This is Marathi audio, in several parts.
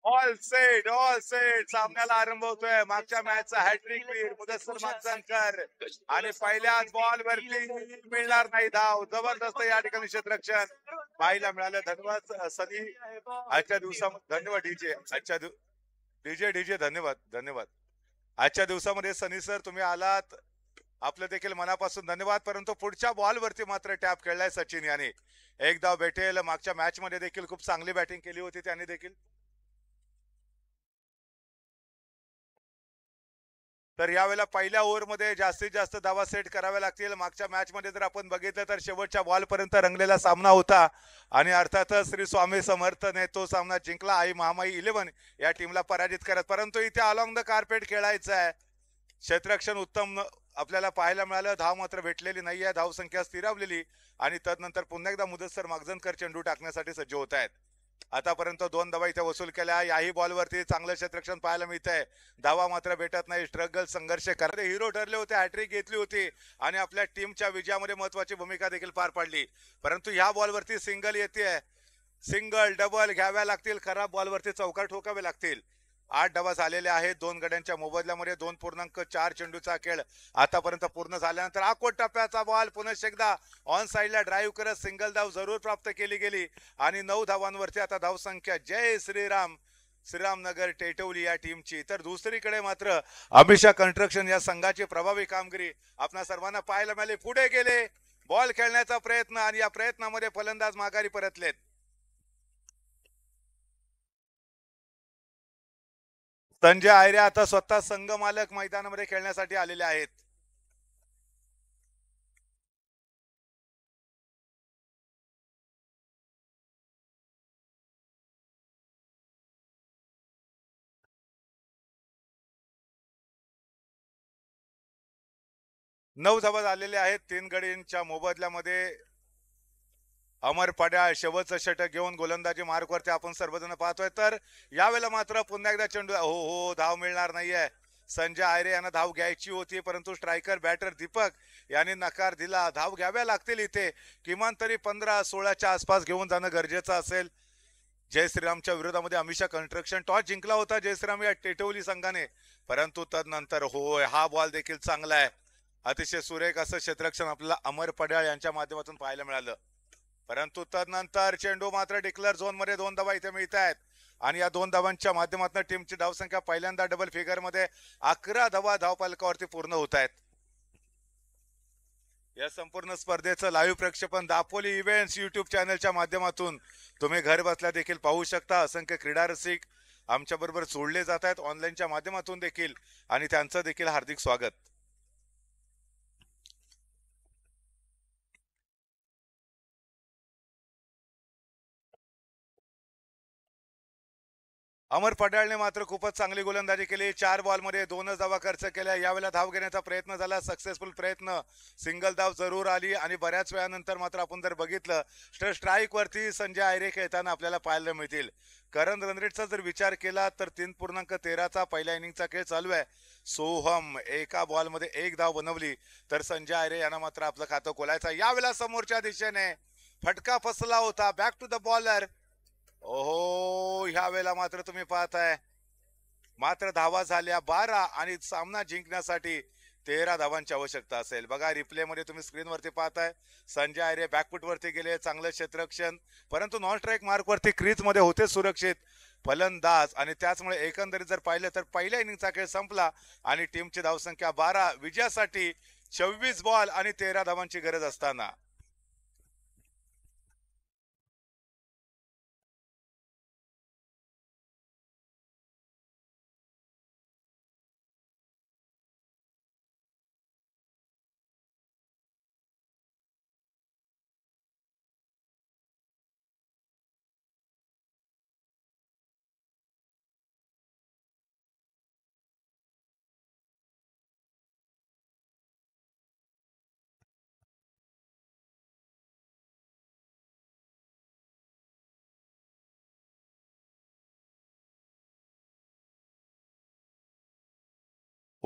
ऑल सेट सामन्याला आरंभ होतोय. मागच्या मॅचचा हॅट्रिक वीर मुदस्सर मागजनकर आणि पहिल्याच बॉल वरती मिळणार नाही धाव. जबरदस्त या ठिकाणी क्षेत्ररक्षण पाहायला मिळालं. धन्यवाद सनी आजच्या दिवसामध्ये. धन्यवाद डीजे. डीजे डीजे धन्यवाद धन्यवाद. आजच्या दिवसामध्ये सनी सर तुम्ही आलात, आपलं देखील मनापासून धन्यवाद. परंतु पुढच्या बॉल वरती मात्र टॅप खेळलाय सचिन याने. एक धाव भेटेल. मागच्या मॅच मध्ये देखील खूप चांगली बॅटिंग केली होती त्याने देखील. तर यावेळेला पहिल्या ओव्हरमध्ये जास्तीत जास्त धावा सेट कराव्या लागतील. मागच्या मॅच मध्ये जर आपण बघितलं तर शेवटच्या बॉल पर्यंत रंगलेला सामना होता आणि अर्थातच श्री स्वामी समर्थने तो सामना जिंकला. आई महामाई 11 या टीमला पराजित करत. परंतु इथे अलॉंग द कार्पेट खेळायचं आहे. क्षेत्ररक्षण उत्तम आपल्याला पाहायला मिळालं. धाव मात्र भेटलेली नाहीये. धाव संख्या स्थिरावलेली आणि तदनंतर पुन्हा एकदा मुदस्सर मागजनकर चेंडू टाकण्यासाठी सज्ज होत आहेत. आतापर्यंत 2 धावा इथे वसूल केल्या. याही बॉलवरती चांगलं क्षेत्ररक्षण पाहायला मिळतंय. धावा मात्र भेटत नाही. स्ट्रगल संघर्ष करत हिरो ठरले होते. हॅट्रिक घेतली होती आणि आपल्या टीमच्या विजयामध्ये महत्वाची भूमिका देखील पार पाडली. परंतु ह्या बॉलवरती सिंगल येते. सिंगल डबल घ्याव्या लागतील. खराब बॉलवरती चौकार ठोकावे लागतील. 8 धावा झालेले आहेत 2 गड्यांच्या मोबदल्यामध्ये. 2.4 चेंडूचा खेळ आतापर्यंत पूर्ण झाल्यानंतर आकोट टप्प्याचा बॉल पुन्हा एकदा ऑन साइडला ड्राईव्ह करत सिंगल धाव जरूर प्राप्त केली गेली आणि 9 धावांवरती आता धावसंख्या. जय श्रीराम. श्रीरामनगर टेटवली या टीमची. तर दुसरीकडे मात्र अमिषा कन्स्ट्रक्शन या संघाची प्रभावी कामगिरी आपल्या सर्वांना पाहायला मिळाली. पुढे गेले. बॉल खेळण्याचा प्रयत्न आणि या प्रयत्नामध्ये फलंदाज माघारी परतलेत. संजय आयरे आता स्वतः संघ मालक मैदानामध्ये खेळण्यासाठी आलेले आहेत. नऊ धावा झालेले आहेत 3 गडींच्या मोबदल्यामध्ये. अमर पड्याळ शेवटचं षटक घेऊन गोलंदाजी मार्कवरती आपण सर्वजण पाहतोय. तर यावेळेला मात्र पुन्हा एकदा चेंडू हो धाव मिळणार नाहीये. संजय आयरे यांना धाव घ्यायची होती परंतु स्ट्रायकर बॅटर दीपक यांनी नकार दिला. धाव घ्याव्या लागतील इथे. किमान तरी 15-16च्या आसपास घेऊन जाणं गरजेचं असेल. जय श्रीरामच्या विरोधामध्ये अमिषा कन्स्ट्रक्शन टॉस जिंकला होता जय श्रीराम या टेटवली संघाने. परंतु तदनंतर होय हा बॉल देखील चांगला आहे. अतिशय सुरेख असं क्षेत्ररक्षण आपल्याला अमर पड्याळ यांच्या माध्यमातून पाहायला मिळालं. परंतु तदनंतर चेंडू मात्र डिक्लेअर झोन मध्ये 2 धावा इथे मिळत आहेत आणि या 2 धावांच्या माध्यमातून टीमची धावसंख्या पहिल्यांदा डबल फिगर मध्ये 11 धावा धावफलकावरती पूर्ण होत आहेत. या संपूर्ण स्पर्धेचं लाईव्ह प्रक्षेपण दापोली इव्हेंट्स युट्यूब चॅनलच्या माध्यमातून तुम्ही घर बसल्या देखील पाहू शकता. असंख्य क्रीडा रसिक आमच्या बरोबर जोडले जात आहेत ऑनलाईनच्या माध्यमातून देखील आणि त्यांचं देखील हार्दिक स्वागत. अमर पड्याळने मात्र खूपच चांगली गोलंदाजी केली. 4 बॉलमध्ये 2च धावा खर्च केल्या. यावेळेला धाव घेण्याचा प्रयत्न झाला. सक्सेसफुल प्रयत्न. सिंगल धाव जरूर आली आणि बऱ्याच वेळानंतर मात्र आपण जर बघितलं तर स्ट्राईक वरती संजय आयरे खेळताना आपल्याला पाहायला मिळतील. करण रनरेटचा जर विचार केला तर 3.13चा पहिल्या इनिंगचा खेळ चालू आहे. सोहम एका बॉलमध्ये 1 धाव बनवली तर संजय आयरे यांना मात्र आपलं खातं खोलायचं. यावेळेला समोरच्या दिशेने फटका फसला होता. Back to the bowler. ओहो ह्या वेळेला मात्र तुम्ही पाहताय मात्र धावा झाल्या 12 आणि सामना जिंकण्यासाठी 13 धावांची आवश्यकता असेल. बघा रिप्ले मध्ये तुम्ही स्क्रीनवरती पाहताय संजय आयरे बॅकफुट वरती गेले. चांगलं क्षेत्ररक्षण परंतु नॉन स्ट्राईक मार्क वरती क्रीज मध्ये होते सुरक्षित फलंदाज आणि त्याचमुळे एकंदरीत जर पाहिलं तर पहिल्या इनिंगचा खेळ संपला आणि टीमची धावसंख्या 12. विजयासाठी 26 बॉल आणि 13 धावांची गरज असताना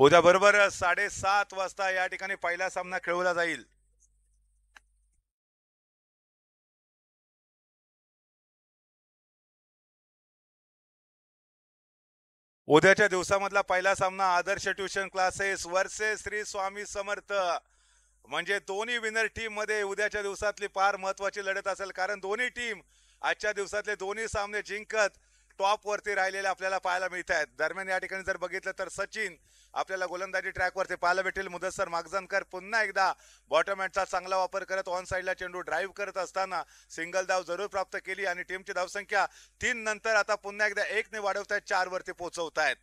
उद्या बरोबर 7:30 वाजता या ठिकाणी पहिला सामना खेळवला जाईल. उद्याच्या दिवसामधला पहिला सामना आदर्श tuition classes versus Shri Swami Samarth. म्हणजे दोन्ही विनर टीम मध्ये उद्याच्या दिवसातली फार महत्वाची लढत असेल, कारण दोन्ही टीम आजच्या दिवसातले दोन्ही सामने जिंकत टॉप वरती राहिलेले आपल्याला पाहायला मिळत आहेत. दरम्यान या ठिकाणी जर बघितलं तर सचिन आपल्याला गोलंदाजी ट्रॅक वरती पाहायला भेटेल. मुदस्सर मागजनकर पुन्हा एकदा बॉटम हँडचा चांगला वापर करत ऑन साईडला चेंडू ड्राईव्ह करत असताना सिंगल धाव जरूर प्राप्त केली आणि टीमची धावसंख्या 3 नंतर आता पुन्हा एकदा 1 ने वाढवतायत, 4 वरती पोहोचवतायत.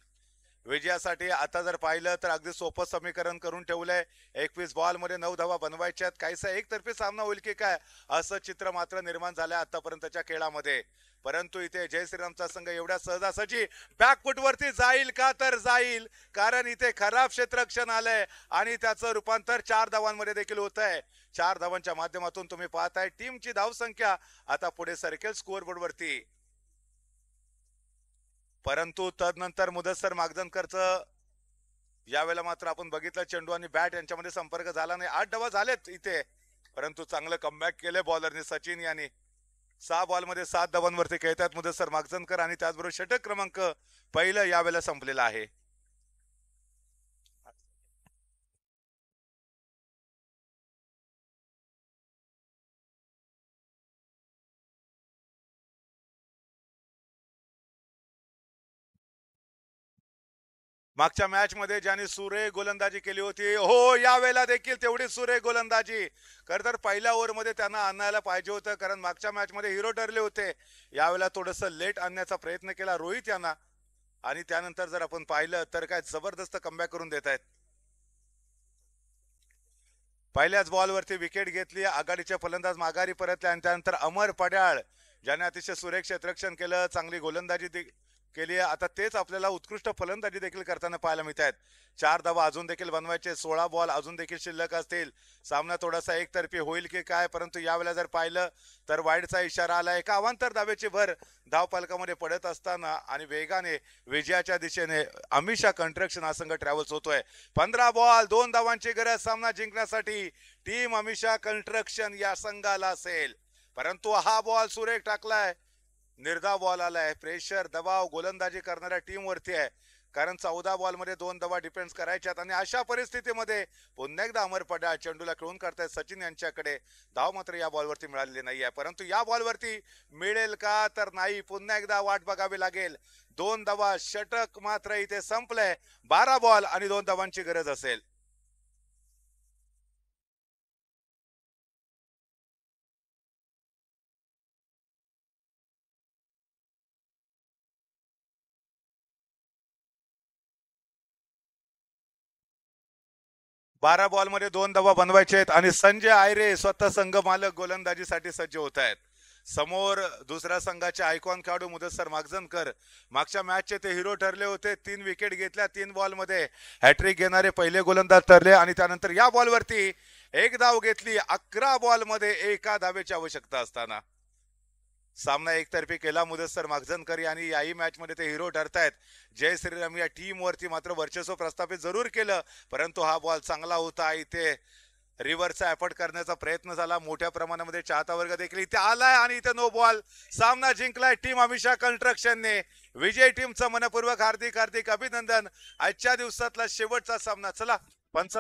विजयासाठी आता जर पाहिलं तर अगदी सोपं समीकरण करून ठेवलंय. 21 बॉल मध्ये 9 धावा बनवायच्यात. काहीसा एकतर्फी सामना होईल की काय असं चित्र मात्र निर्माण झालंय आतापर्यंतच्या खेळामध्ये. परंतु इथे जय श्रीरामचा संघ एवढ्या सहजासहजी बॅकफुट वरती जाईल का, तर जाईल, कारण इथे खराब क्षेत्ररक्षण आलंय आणि त्याचं रूपांतर 4 धावांमध्ये देखील होत आहे. 4 धावांच्या माध्यमातून तुम्ही पाहताय टीमची धावसंख्या आता पुढे सरकेल स्कोअरबोर्ड वरती. परंतु तदनंतर मुदस्सर मागजनकरचं यावेळेला मात्र आपण बघितलं चेंडू आणि बॅट यांच्यामध्ये संपर्क झाला नाही. 8 धावा झालेत इथे, परंतु चांगलं कमबॅक केले बॉलरने सचिन यांनी. 6 बॉलमध्ये 7 धावांवरती खेळतात मुदस्सर मागजनकर आणि त्याचबरोबर षटक क्रमांक पहिलं यावेळेला संपलेला आहे. मागच्या मॅच मध्ये ज्याने सुरेख गोलंदाजी केली होती, हो यावेळेला देखील तेवढी सुरेख गोलंदाजी. खर तर पहिल्या ओव्हरमध्ये त्यांना आणायला पाहिजे होतं, कारण मागच्या मॅच मध्ये हिरो ठरले होते. यावेळेला थोडस लेट आणण्याचा प्रयत्न केला रोहित यांना आणि त्यानंतर जर आपण पाहिलं तर काय जबरदस्त कमबॅक करून देत आहेत. पहिल्याच बॉलवरती विकेट घेतली, आघाडीचे फलंदाज माघारी परतले आणि त्यानंतर अमर पड्याळ ज्याने अतिशय सुरेख क्षेत्ररक्षण केलं, चांगली गोलंदाजी केली. आता तेच आपल्याला उत्कृष्ट फलंदाजी देखील करताना पाहायला मिळत आहेत. 4 धावा अजून देखील बनवायचे, 16 बॉल अजून देखील शिल्लक असतील. सामना थोडासा एकतर्फी होईल की काय, परंतु यावेळेला जर पाहिलं तर वाईडचा इशारा आला. एका अवांतर धावेची भर धावपालकामध्ये पडत असताना आणि वेगाने विजयाच्या दिशेने अमिषा कंस्ट्रक्शन हा संघ ट्रॅव्हल्स होतोय. 15 बॉल 2 धावांची गरज सामना जिंकण्यासाठी टीम अमिषा कंस्ट्रक्शन या संघाला असेल. परंतु हा बॉल सुरेख टाकलाय, निर्धाव बॉल आलाय. प्रेशर दबाव गोलंदाजी करणाऱ्या टीम वरती आहे, कारण 14 बॉल मध्ये 2 धावा डिफेन्स करायच्यात आणि अशा परिस्थितीमध्ये पुन्हा एकदा अमर पड्याळ चेंडूला खेळून करतायत सचिन यांच्याकडे. धाव मात्र या बॉलवरती मिळालेली नाही आहे, परंतु या बॉलवरती मिळेल का, तर नाही. पुन्हा एकदा वाट बघावी लागेल. 2 धावा, षटक मात्र इथे संपलंय. 12 बॉल आणि 2 धावांची गरज असेल. 12 बॉल मध्ये 2 धावा बनवायचे आहेत आणि संजय आयरे स्वतः संघ मालक गोलंदाजीसाठी सज्ज होत आहेत. समोर दुसऱ्या संघाचे आयकॉन खेळाडू मुदस्सर मागजनकर मागच्या मॅचचे ते हिरो ठरले होते. 3 विकेट घेतल्या, 3 बॉल मध्ये हॅट्रिक घेणारे पहिले गोलंदाज ठरले आणि त्यानंतर या बॉलवरती 1 धाव घेतली. 11 बॉल मध्ये 1 धावेची आवश्यकता असताना सामना एकतर्फी केला मुदस्सर मागजनकर आणि याही मॅच मध्ये ते हिरो ठरतायत. जय श्रीराम या टीम वरती मात्र वर्चस्व प्रस्थापित जरूर केलं, परंतु हा बॉल चांगला होता. इथे रिव्हर्सचा एफर्ट करण्याचा प्रयत्न झाला. मोठ्या प्रमाणामध्ये चाहता वर्ग देखील इथे आलाय आणि इथे नो बॉल. सामना जिंकलाय टीम अमिषा कंस्ट्रक्शनने. विजय टीमचं मनपूर्वक हार्दिक हार्दिक अभिनंदन. आजच्या दिवसातला शेवटचा सामना. चला पंच